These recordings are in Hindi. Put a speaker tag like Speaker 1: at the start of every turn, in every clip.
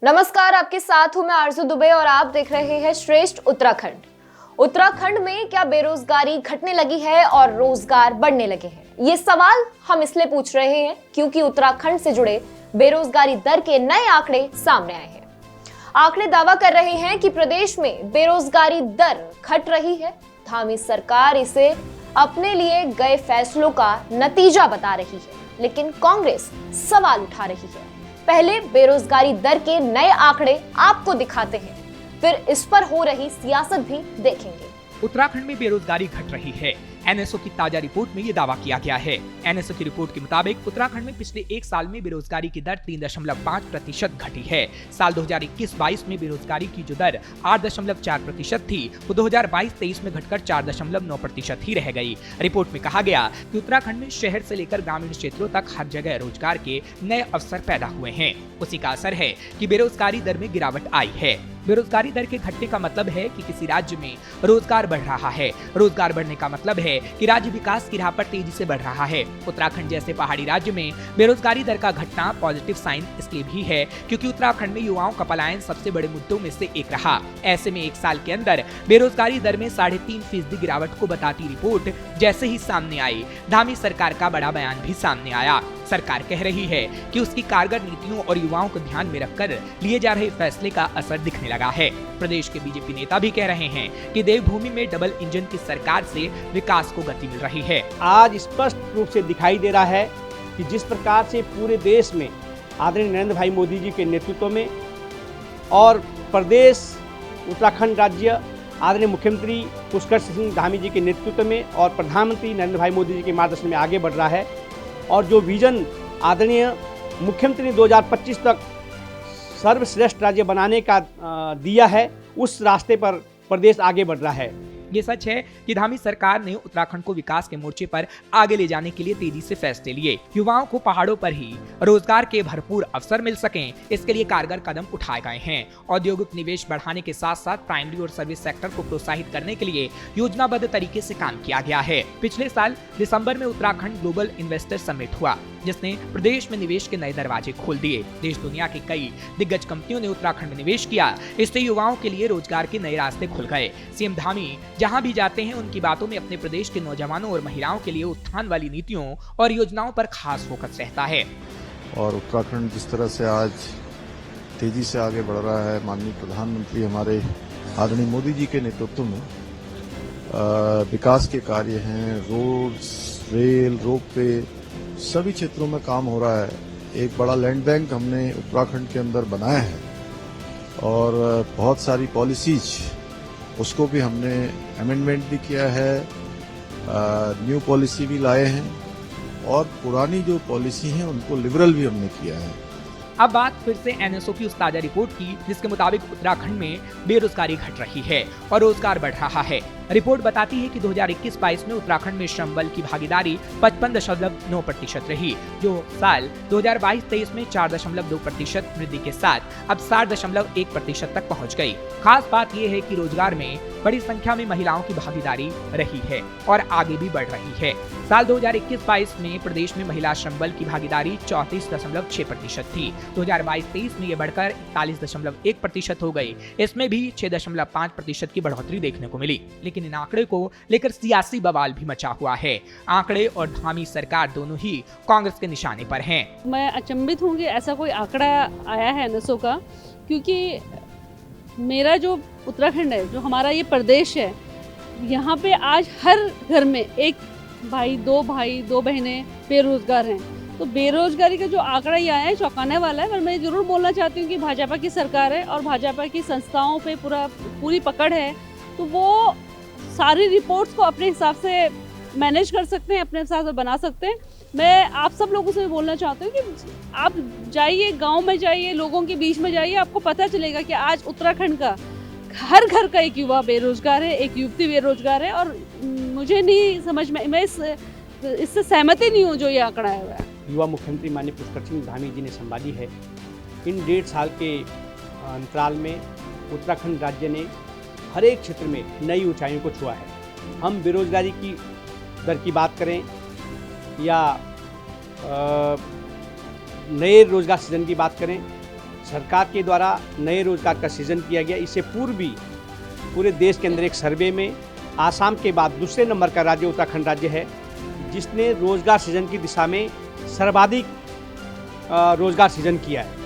Speaker 1: नमस्कार, आपके साथ हूं मैं आरजू दुबे और आप देख रहे हैं श्रेष्ठ उत्तराखंड। उत्तराखंड में क्या बेरोजगारी घटने लगी है और रोजगार बढ़ने लगे हैं? ये सवाल हम इसलिए पूछ रहे हैं क्योंकि उत्तराखंड से जुड़े बेरोजगारी दर के नए आंकड़े सामने आए हैं। आंकड़े दावा कर रहे हैं कि प्रदेश में बेरोजगारी दर घट रही है। धामी सरकार इसे अपने लिए गए फैसलों का नतीजा बता रही है, लेकिन कांग्रेस सवाल उठा रही है। पहले बेरोजगारी दर के नए आंकड़े आपको दिखाते हैं, फिर इस पर हो रही सियासत भी देखेंगे।
Speaker 2: उत्तराखंड में बेरोजगारी घट रही है। एनएसओ की ताजा रिपोर्ट में ये दावा किया गया है। एनएसओ की रिपोर्ट के मुताबिक उत्तराखंड में पिछले एक साल में बेरोजगारी की दर 3.5% घटी है। साल 2021-22 में बेरोजगारी की जो दर 8.4% थी, वो 2022-23 में घटकर 4.9% ही रह गई। रिपोर्ट में कहा गया कि उत्तराखंड में शहर से लेकर ग्रामीण क्षेत्रों तक हर जगह रोजगार के नए अवसर पैदा हुए हैं। उसी का असर है कि बेरोजगारी दर में गिरावट आई है। बेरोजगारी दर के घटने का मतलब है कि किसी राज्य में रोजगार बढ़ रहा है। रोजगार बढ़ने का मतलब है कि राज्य विकास की राह पर तेजी से बढ़ रहा है। उत्तराखंड जैसे पहाड़ी राज्य में बेरोजगारी दर का घटना पॉजिटिव साइन इसलिए भी है क्योंकि उत्तराखंड में युवाओं का पलायन सबसे बड़े मुद्दों में से एक रहा। ऐसे में एक साल के अंदर बेरोजगारी दर में 3.5% गिरावट को बताती रिपोर्ट जैसे ही सामने आई, धामी सरकार का बड़ा बयान भी सामने आया। सरकार कह रही है कि उसकी कारगर नीतियों और युवाओं को ध्यान में रखकर लिए जा रहे फैसले का असर दिखने लगा है। प्रदेश के बीजेपी नेता भी कह रहे हैं कि देवभूमि में डबल इंजन की सरकार से विकास को गति मिल रही है।
Speaker 3: आज स्पष्ट रूप से दिखाई दे रहा है कि जिस प्रकार से पूरे देश में आदरणीय नरेंद्र भाई मोदी जी के नेतृत्व में और प्रदेश उत्तराखंड राज्य आदरणीय मुख्यमंत्री पुष्कर सिंह धामी जी के नेतृत्व में और प्रधानमंत्री नरेंद्र भाई मोदी जी के मार्गदर्शन में आगे बढ़ रहा है और जो विजन आदरणीय मुख्यमंत्री ने 2025 तक सर्वश्रेष्ठ राज्य बनाने का दिया है, उस रास्ते पर प्रदेश आगे बढ़ रहा है।
Speaker 2: ये सच है कि धामी सरकार ने उत्तराखंड को विकास के मोर्चे पर आगे ले जाने के लिए तेजी से फैसले लिए। युवाओं को पहाड़ों पर ही रोजगार के भरपूर अवसर मिल सकें, इसके लिए कारगर कदम उठाए गए हैं। औद्योगिक निवेश बढ़ाने के साथ साथ प्राइमरी और सर्विस सेक्टर को प्रोत्साहित करने के लिए योजनाबद्ध तरीके से काम किया गया है। पिछले साल दिसंबर में उत्तराखंड ग्लोबल इन्वेस्टर समिट हुआ, जिसने प्रदेश में निवेश के नए दरवाजे खोल दिए। देश दुनिया की कई दिग्गज कंपनियों ने उत्तराखंड में निवेश किया। इससे युवाओं के लिए रोजगार के नए रास्ते खुल गए। सीएम धामी जहां भी जाते हैं, उनकी बातों में अपने प्रदेश के नौजवानों और महिलाओं के लिए उत्थान वाली नीतियों और योजनाओं पर खास फोकस रहता है।
Speaker 4: और उत्तराखंड जिस तरह से आज तेजी से आगे बढ़ रहा है, माननीय प्रधानमंत्री हमारे आदरणीय मोदी जी के नेतृत्व में विकास के कार्य हैं, रोड, रेल, रोपवे, सभी क्षेत्रों में काम हो रहा है। एक बड़ा लैंड बैंक हमने उत्तराखंड के अंदर बनाया है और बहुत सारी पॉलिसीज उसको भी हमने अमेंडमेंट भी किया है, न्यू पॉलिसी भी लाए हैं और पुरानी जो पॉलिसी हैं उनको लिबरल भी हमने किया है।
Speaker 2: अब बात फिर से एनएसओ की उस ताजा रिपोर्ट की, जिसके मुताबिक उत्तराखंड में बेरोजगारी घट रही है और रोजगार बढ़ रहा है। रिपोर्ट बताती है कि 2021-22 में उत्तराखंड में श्रम बल की भागीदारी 55.9% रही, जो साल 2022-23 में 4.2% वृद्धि के साथ अब 7.1% तक पहुंच गई। खास बात यह है कि रोजगार में बड़ी संख्या में महिलाओं की भागीदारी रही है और आगे भी बढ़ रही है। साल 2021-22 में प्रदेश में महिला श्रम बल की भागीदारी 34.6% थी। 2022-23 में ये बढ़कर 41.1% हो गई। इसमें भी 6.5% की बढ़ोतरी देखने को मिली। लेकिन इन आंकड़े को लेकर सियासी बवाल भी मचा हुआ है। आंकड़े और धामी सरकार दोनों ही कांग्रेस के निशाने पर हैं।
Speaker 5: मैं अचंभित हूँ कि ऐसा कोई आंकड़ा आया है एनएसओ का, क्योंकि मेरा जो उत्तराखंड है, जो हमारा ये प्रदेश है, यहाँ पे आज हर घर में एक भाई, दो बहनें बेरोजगार हैं। तो बेरोजगारी का जो आंकड़ा ये आया है चौंकाने वाला है। पर मैं जरूर बोलना चाहती हूँ कि भाजपा की सरकार है और भाजपा की संस्थाओं पे पूरी पकड़ है, तो वो सारी रिपोर्ट्स को अपने हिसाब से मैनेज कर सकते हैं, अपने हिसाब से बना सकते हैं। मैं आप सब लोगों से बोलना चाहती हूँ कि आप जाइए, गांव में जाइए, लोगों के बीच में जाइए, आपको पता चलेगा कि आज उत्तराखंड का हर घर का एक युवा बेरोजगार है, एक युवती बेरोजगार है। और मुझे नहीं समझ में, मैं इससे सहमति नहीं हूँ जो ये आंकड़ा है।
Speaker 3: युवा मुख्यमंत्री माननीय पुष्कर सिंह धामी जी ने संभाली है। इन 1.5 साल के अंतराल में उत्तराखंड राज्य ने हर एक क्षेत्र में नई ऊंचाइयों को छुआ है। हम बेरोजगारी की दर की बात करें या नए रोजगार सृजन की बात करें, सरकार के द्वारा नए रोजगार का सृजन किया गया। इससे पूर्व भी पूरे देश के अंदर एक सर्वे में आसाम के बाद दूसरे नंबर का राज्य उत्तराखंड राज्य है, जिसने रोजगार सृजन की दिशा में सर्वाधिक रोजगार सृजन किया है।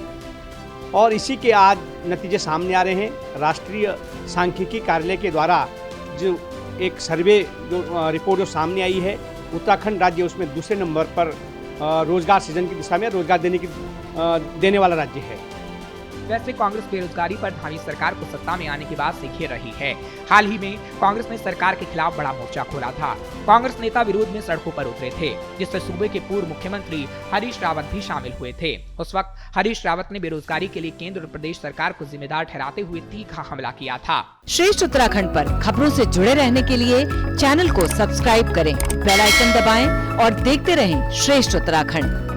Speaker 3: और इसी के आज नतीजे सामने आ रहे हैं। राष्ट्रीय सांख्यिकी कार्यालय के द्वारा जो एक सर्वे जो रिपोर्ट जो सामने आई है, उत्तराखंड राज्य उसमें दूसरे नंबर पर रोजगार सृजन की दिशा में रोजगार देने वाला राज्य है।
Speaker 2: वैसे कांग्रेस बेरोजगारी पर धामी सरकार को सत्ता में आने के बाद से घेर रही है। हाल ही में कांग्रेस ने सरकार के खिलाफ बड़ा मोर्चा खोला था। कांग्रेस नेता विरोध में सड़कों पर उतरे थे, जिससे सूबे के पूर्व मुख्यमंत्री हरीश रावत भी शामिल हुए थे। उस वक्त हरीश रावत ने बेरोजगारी के लिए केंद्र और प्रदेश सरकार को जिम्मेदार ठहराते हुए तीखा हमला किया था।
Speaker 6: श्रेष्ठ उत्तराखंड पर खबरों से जुड़े रहने के लिए चैनल को सब्सक्राइब करें, बेल आइकन दबाएं और देखते रहें श्रेष्ठ उत्तराखंड।